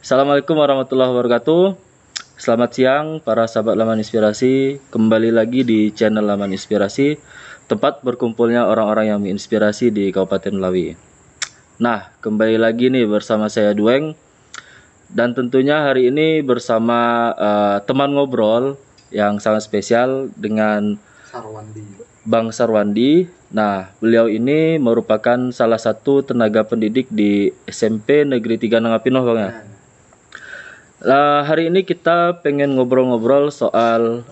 Assalamualaikum warahmatullahi wabarakatuh. Selamat siang para sahabat Laman Inspirasi. Kembali lagi di channel Laman Inspirasi, tempat berkumpulnya orang-orang yang menginspirasi di Kabupaten Melawi. Nah, kembali lagi nih bersama saya Dueng. Dan tentunya hari ini bersama teman ngobrol yang sangat spesial dengan Bang Sarwandi. Nah, beliau ini merupakan salah satu tenaga pendidik di SMP Negeri 3 Nangapino, Bang ya. Hari ini kita pengen ngobrol-ngobrol soal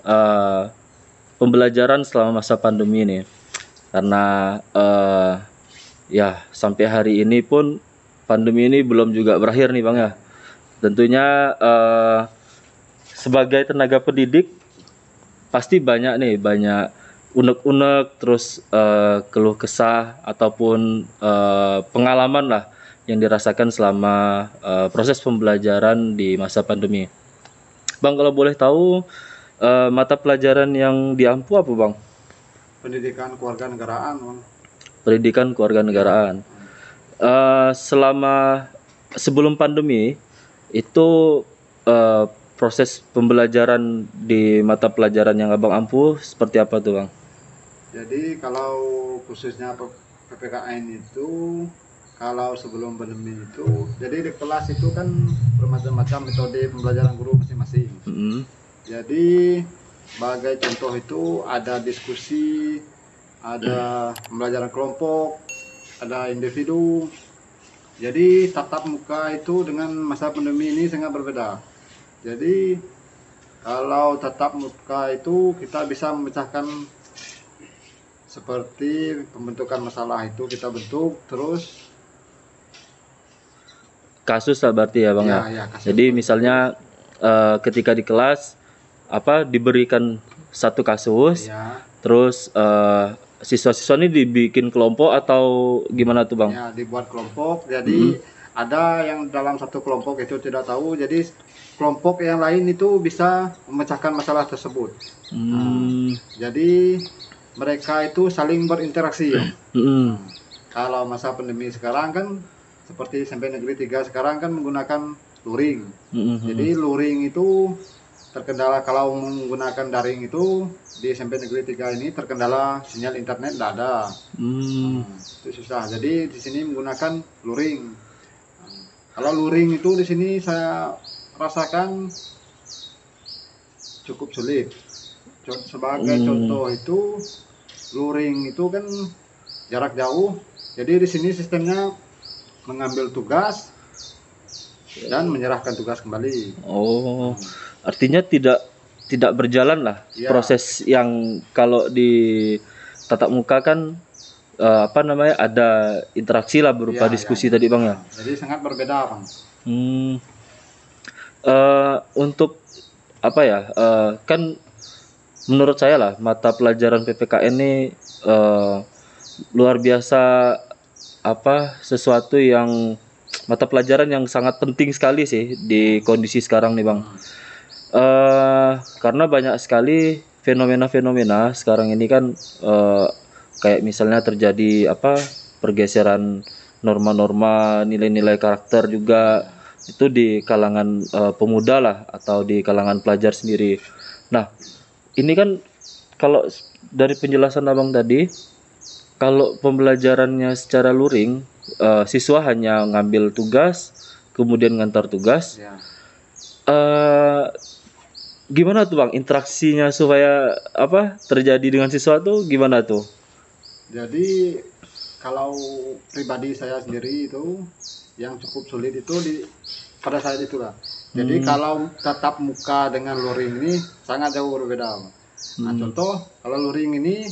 pembelajaran selama masa pandemi ini, karena ya sampai hari ini pun pandemi ini belum juga berakhir nih Bang ya. Tentunya sebagai tenaga pendidik pasti banyak unek-unek, terus keluh kesah ataupun pengalaman lah yang dirasakan selama proses pembelajaran di masa pandemi. Bang, kalau boleh tahu mata pelajaran yang diampu apa Bang? Pendidikan kewarganegaraan, Bang. Pendidikan kewarganegaraan. Selama sebelum pandemi itu proses pembelajaran di mata pelajaran yang Abang ampu seperti apa tuh Bang? Jadi kalau khususnya PPKN itu, kalau sebelum pandemi itu, jadi di kelas itu kan bermacam-macam metode pembelajaran guru masing-masing. Jadi sebagai contoh itu ada diskusi, ada pembelajaran kelompok, ada individu. Jadi tatap muka itu dengan masa pandemi ini sangat berbeda. Jadi kalau tatap muka itu kita bisa memecahkan seperti pembentukan masalah itu kita bentuk, terus kasus lah berarti ya Bang ya. Jadi misalnya ketika di kelas diberikan satu kasus, terus siswa-siswa ini dibikin kelompok atau gimana tuh Bang? Ya, dibuat kelompok. Jadi ada yang dalam satu kelompok itu tidak tahu, jadi kelompok yang lain itu bisa memecahkan masalah tersebut. Jadi mereka itu saling berinteraksi ya. Kalau masa pandemi sekarang kan seperti SMP Negeri 3 sekarang kan menggunakan luring. Jadi luring itu terkendala, kalau menggunakan daring itu di SMP Negeri 3 ini terkendala sinyal internet tidak ada. Itu susah. Jadi di sini menggunakan luring. Kalau luring itu di sini saya rasakan cukup sulit. Sebagai contoh itu luring itu kan jarak jauh. Jadi di sini sistemnya mengambil tugas dan menyerahkan tugas kembali. Artinya tidak berjalan lah proses yang kalau di tatap muka kan ada interaksi lah berupa diskusi tadi Bang ya. Jadi sangat berbeda Bang. Untuk kan menurut saya lah mata pelajaran PPKN ini luar biasa, sesuatu yang mata pelajaran yang sangat penting sekali sih di kondisi sekarang nih Bang. Karena banyak sekali fenomena-fenomena sekarang ini kan, kayak misalnya terjadi pergeseran norma-norma, nilai-nilai karakter juga itu di kalangan pemuda lah atau di kalangan pelajar sendiri. Nah, ini kan kalau dari penjelasan Abang tadi, kalau pembelajarannya secara luring, siswa hanya ngambil tugas kemudian ngantar tugas. Gimana tuh Bang interaksinya supaya terjadi dengan siswa tuh gimana tuh? Jadi kalau pribadi saya sendiri itu yang cukup sulit itu pada saat itulah. Jadi kalau tatap muka dengan luring ini sangat jauh berbeda. Nah, contoh kalau luring ini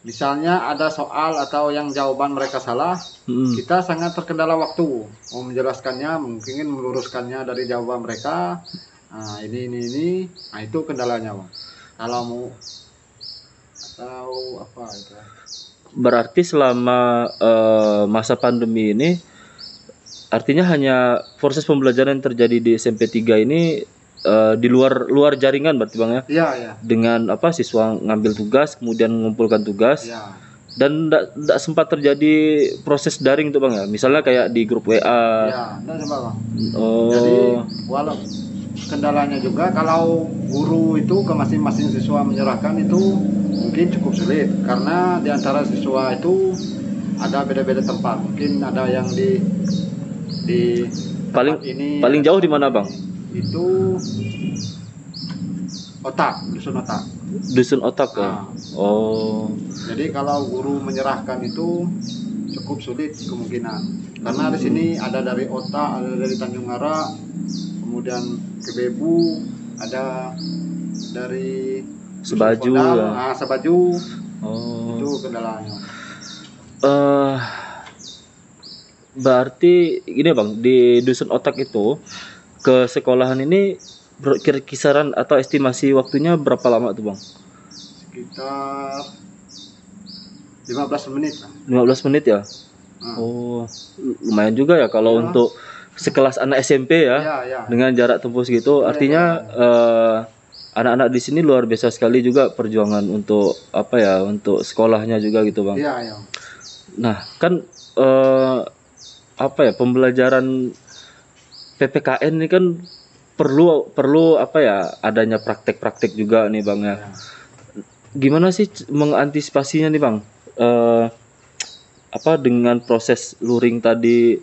misalnya ada soal atau yang jawaban mereka salah, kita sangat terkendala waktu mau menjelaskannya, mungkin meluruskannya dari jawaban mereka. Nah, ini. Nah, itu kendalanya, Bang. Kalau mau atau apa itu. Berarti selama masa pandemi ini artinya hanya proses pembelajaran yang terjadi di SMP 3 ini di luar jaringan berarti Bang ya? Iya. Dengan siswa ngambil tugas kemudian mengumpulkan tugas. Dan tidak sempat terjadi proses daring tuh Bang ya. Misalnya kayak di grup WA. Ya, enggak sempat Bang. Jadi Oh, walau kendalanya juga kalau guru itu ke masing-masing siswa menyerahkan itu mungkin cukup sulit karena di antara siswa itu ada beda-beda tempat. Mungkin ada yang di paling tempat ini paling ada jauh di tempat mana ini. Bang? Itu dusun otak. Dusun Otak ya. Nah, Oh, jadi kalau guru menyerahkan itu cukup sulit kemungkinan karena di sini ada dari Otak, ada dari Tanjung Ngara, kemudian Kebebu, ada dari Sebaju Kodal, ya. Sebaju, Oh. itu kendalanya. eh Berarti gini Bang, di Dusun Otak itu ke sekolahan ini kisaran atau estimasi waktunya berapa lama tuh Bang? Sekitar 15 menit lah. 15 menit ya? Nah, Oh, lumayan juga ya kalau ya, untuk sekelas anak SMP ya, ya, ya. dengan jarak tempuh segitu. Itu yang Artinya anak-anak di sini luar biasa sekali juga perjuangan untuk apa ya, untuk sekolahnya juga gitu Bang. Iya, ya. Nah, kan apa ya, pembelajaran PPKN ini kan perlu perlu apa ya, adanya praktek-praktek juga nih Bang ya. Ya. Gimana sih mengantisipasinya nih Bang? Apa dengan proses luring tadi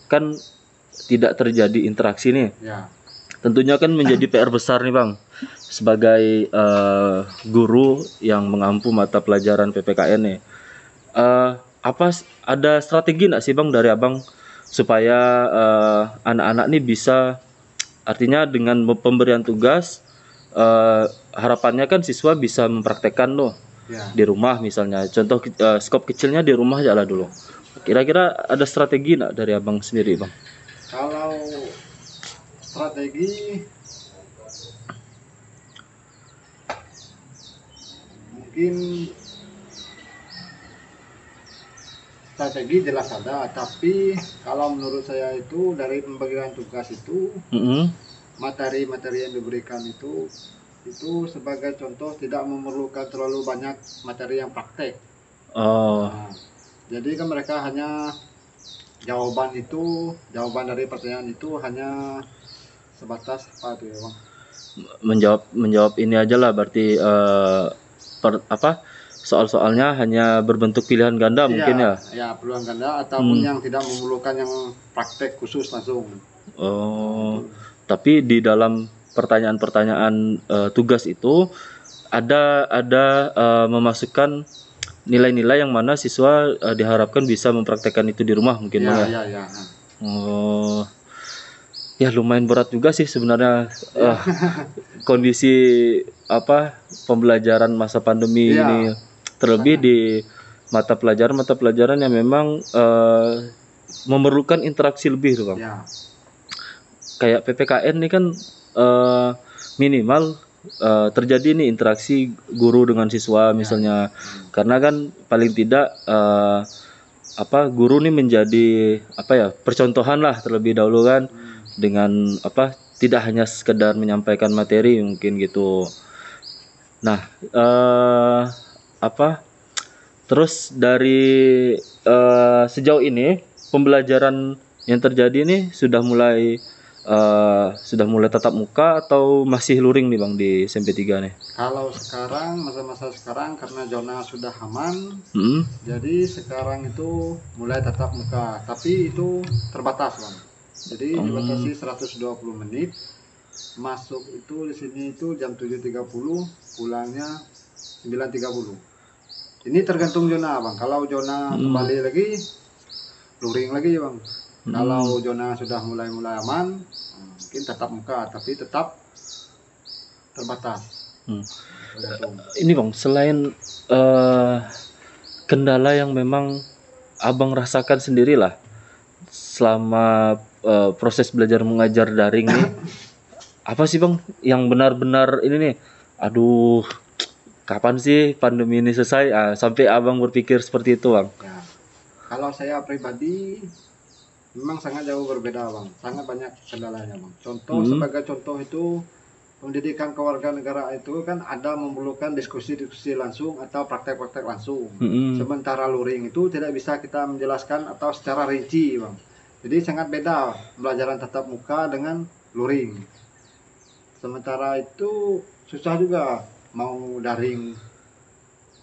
kan tidak terjadi interaksi nih. Ya. Tentunya kan menjadi PR besar nih Bang sebagai guru yang mengampu mata pelajaran PPKN nih. Apa ada strategi nggak sih Bang dari Abang supaya anak-anak nih bisa, artinya dengan pemberian tugas harapannya kan siswa bisa mempraktekkan loh Ya. di rumah misalnya. Contoh skop kecilnya di rumah aja lah dulu. Kira-kira ada strategi nggak dari Abang sendiri Bang? Kalau strategi mungkin strategi jelas ada, tapi kalau menurut saya itu dari pembagian tugas itu materi-materi yang diberikan itu sebagai contoh tidak memerlukan terlalu banyak materi yang praktek. Oh, Nah, jadi kan mereka hanya jawaban dari pertanyaan itu hanya sebatas apa itu ya Bang? menjawab ini aja lah berarti apa soal-soalnya hanya berbentuk pilihan ganda mungkin ya. Ya peluang ganda ataupun yang tidak memerlukan yang praktek khusus langsung. Oh, Itu. tapi di dalam pertanyaan-pertanyaan tugas itu ada memasukkan nilai-nilai yang mana siswa diharapkan bisa mempraktekkan itu di rumah mungkin Bang ya. Ya. Oh, ya lumayan berat juga sih sebenarnya kondisi apa pembelajaran masa pandemi Iya, ini, terlebih di mata pelajaran yang memang memerlukan interaksi lebih tuh Bang. Ya. Kayak PPKN ini kan minimal terjadi nih interaksi guru dengan siswa misalnya, karena kan paling tidak apa guru nih menjadi apa ya percontohan lah terlebih dahulu kan, dengan apa tidak hanya sekedar menyampaikan materi mungkin gitu. Nah, apa terus dari sejauh ini pembelajaran yang terjadi nih sudah mulai tatap muka atau masih luring nih Bang di SMP 3 nih? Kalau sekarang masa-masa sekarang karena zona sudah aman, jadi sekarang itu mulai tatap muka, tapi itu terbatas Bang. Jadi dibatasi 120 menit. Masuk itu di sini itu jam 7.30, pulangnya 9.30. Ini tergantung zona Bang. Kalau zona kembali lagi luring lagi Bang. Kalau zona sudah mulai aman, mungkin tatap muka, tapi tetap terbatas. Ini Bang, selain kendala yang memang Abang rasakan sendirilah selama proses belajar mengajar daring nih, apa sih Bang yang benar-benar ini nih, aduh kapan sih pandemi ini selesai, sampai Abang berpikir seperti itu Bang? Ya. Kalau saya pribadi memang sangat jauh berbeda Bang, sangat banyak kendalanya Bang. Contoh sebagai contoh itu pendidikan kewarganegaraan itu kan ada memerlukan diskusi-diskusi langsung atau praktek-praktek langsung. Sementara luring itu tidak bisa kita menjelaskan atau secara rinci, Bang. Jadi sangat beda pembelajaran tatap muka dengan luring. Sementara itu susah juga mau daring.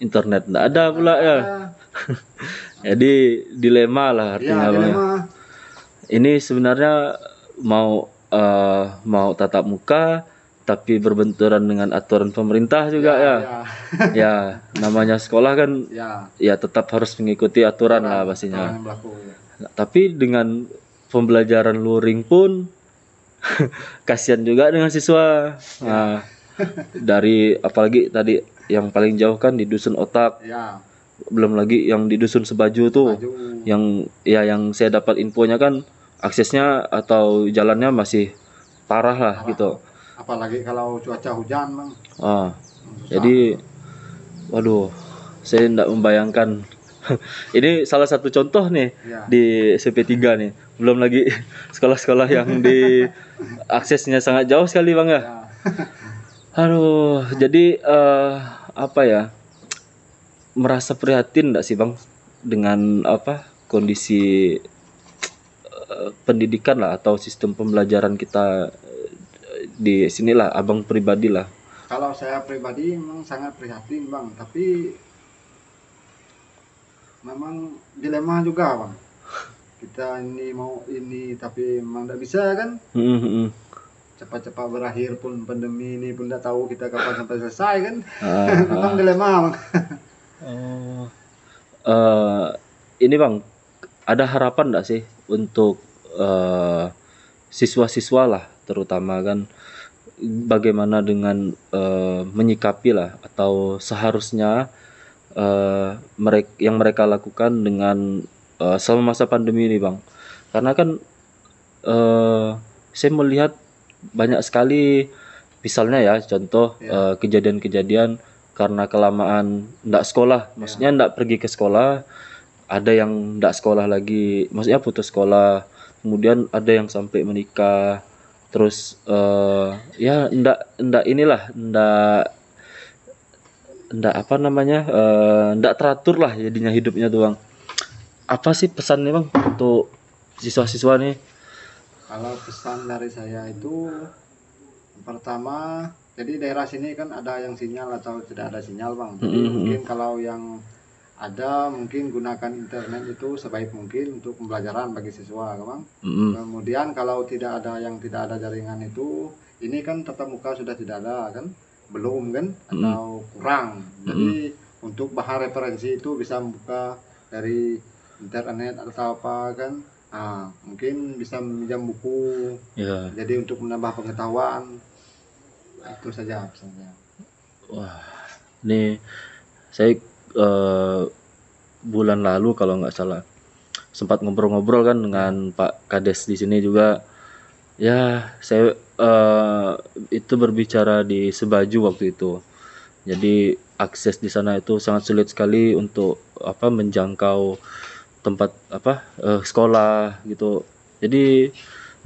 Internet nggak ada pula ya. Ada. Jadi dilema lah Ya, artinya Bang ya. dilema. Ini sebenarnya mau tatap muka tapi berbenturan dengan aturan pemerintah juga ya. Ya, namanya sekolah kan ya tetap harus mengikuti aturan lah pastinya. Nah, tapi dengan pembelajaran luring pun kasihan juga dengan siswa. Nah, dari apalagi tadi yang paling jauh kan di dusun Otak. Belum lagi yang di dusun Sebaju tuh. Yang saya dapat infonya kan aksesnya atau jalannya masih parah lah gitu. Apalagi kalau cuaca hujan, Bang. Jadi waduh, saya tidak membayangkan. Ini salah satu contoh nih di CP3 nih. Belum lagi sekolah-sekolah yang di aksesnya sangat jauh sekali Bang ya. Aduh, jadi apa ya? Merasa prihatin enggak sih Bang dengan kondisi pendidikan lah atau sistem pembelajaran kita di sinilah Abang pribadi lah. Kalau saya pribadi memang sangat prihatin Bang, tapi memang dilema juga Bang. Kita ini mau ini tapi memang tidak bisa kan. Cepat-cepat berakhir pun pandemi ini pun tidak tahu kita kapan sampai selesai kan. Memang dilema Bang. Ini Bang, ada harapan enggak sih untuk siswa-siswa lah terutama kan bagaimana dengan menyikapi lah atau seharusnya yang mereka lakukan dengan selama masa pandemi ini Bang, karena kan saya melihat banyak sekali misalnya ya contoh kejadian-kejadian karena kelamaan ndak sekolah, maksudnya ndak pergi ke sekolah, ada yang ndak sekolah lagi, maksudnya putus sekolah, kemudian ada yang sampai menikah, terus ya ndak inilah ndak apa namanya ndak teratur lah jadinya hidupnya tuh Bang. Apa sih pesannya Bang untuk siswa-siswa nih? Kalau pesan dari saya itu pertama, jadi daerah sini kan ada yang sinyal atau tidak ada sinyal Bang. Jadi mungkin kalau yang ada mungkin gunakan internet itu sebaik mungkin untuk pembelajaran bagi siswa Bang. Kemudian kalau tidak ada jaringan itu, ini kan tatap muka sudah tidak ada kan, belum kan atau kurang. Jadi untuk bahan referensi itu bisa membuka dari internet atau apa kan. Mungkin bisa meminjam buku. Jadi untuk menambah pengetahuan. Itu saja pesannya. Wah, ini saya bulan lalu kalau nggak salah sempat ngobrol-ngobrol kan dengan Pak Kades di sini juga. Ya, saya itu berbicara di Sebaju waktu itu. Jadi akses di sana itu sangat sulit sekali untuk menjangkau tempat sekolah gitu. Jadi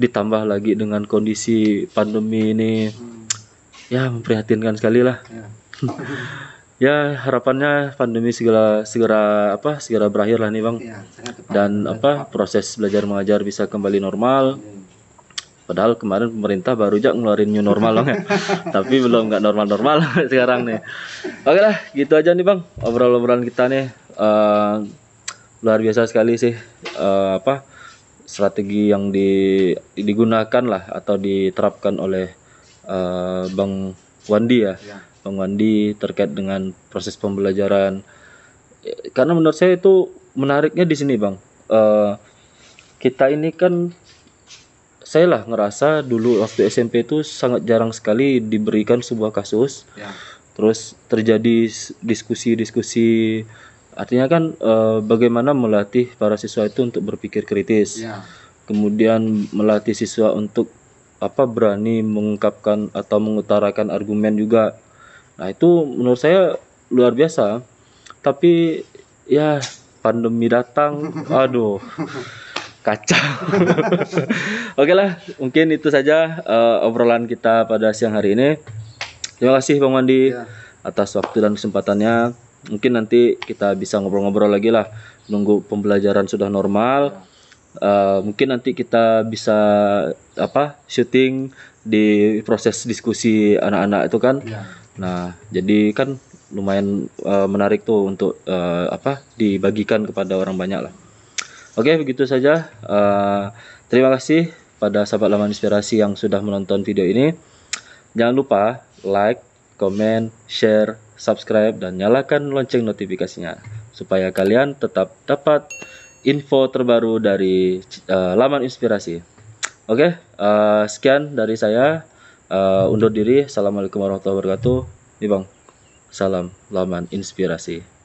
ditambah lagi dengan kondisi pandemi ini, ya memprihatinkan sekali lah. Ya harapannya pandemi segera berakhir lah nih Bang. Dan proses belajar mengajar bisa kembali normal. Padahal kemarin pemerintah baru aja ngeluarin new normal Bang ya. Tapi belum nggak normal-normal sekarang nih. Oke lah, gitu aja nih Bang obrolan kita nih. Luar biasa sekali sih strategi yang digunakan lah atau diterapkan oleh Bang Wandi ya. Bang Wandi terkait dengan proses pembelajaran. Karena menurut saya itu menariknya di sini Bang. Kita ini kan saya lah ngerasa dulu waktu SMP itu sangat jarang sekali diberikan sebuah kasus. Terus terjadi diskusi-diskusi. Artinya kan bagaimana melatih para siswa itu untuk berpikir kritis. Kemudian melatih siswa untuk berani mengungkapkan atau mengutarakan argumen juga. Nah, itu menurut saya luar biasa. Tapi ya pandemi datang, aduh. kacau. Oke lah, mungkin itu saja obrolan kita pada siang hari ini. Terima kasih Bang Wandi Ya. atas waktu dan kesempatannya. Mungkin nanti kita bisa ngobrol-ngobrol lagi lah, nunggu pembelajaran sudah normal. Mungkin nanti kita bisa syuting di proses diskusi anak-anak itu kan. Ya. Nah, jadi kan lumayan menarik tuh untuk dibagikan kepada orang banyak lah. Oke, begitu saja. Terima kasih pada sahabat Laman Inspirasi yang sudah menonton video ini. Jangan lupa like, comment, share, subscribe, dan nyalakan lonceng notifikasinya supaya kalian tetap dapat info terbaru dari Laman Inspirasi. Oke, sekian dari saya. Undur diri. Assalamualaikum warahmatullahi wabarakatuh. Nih Bang, salam Laman Inspirasi.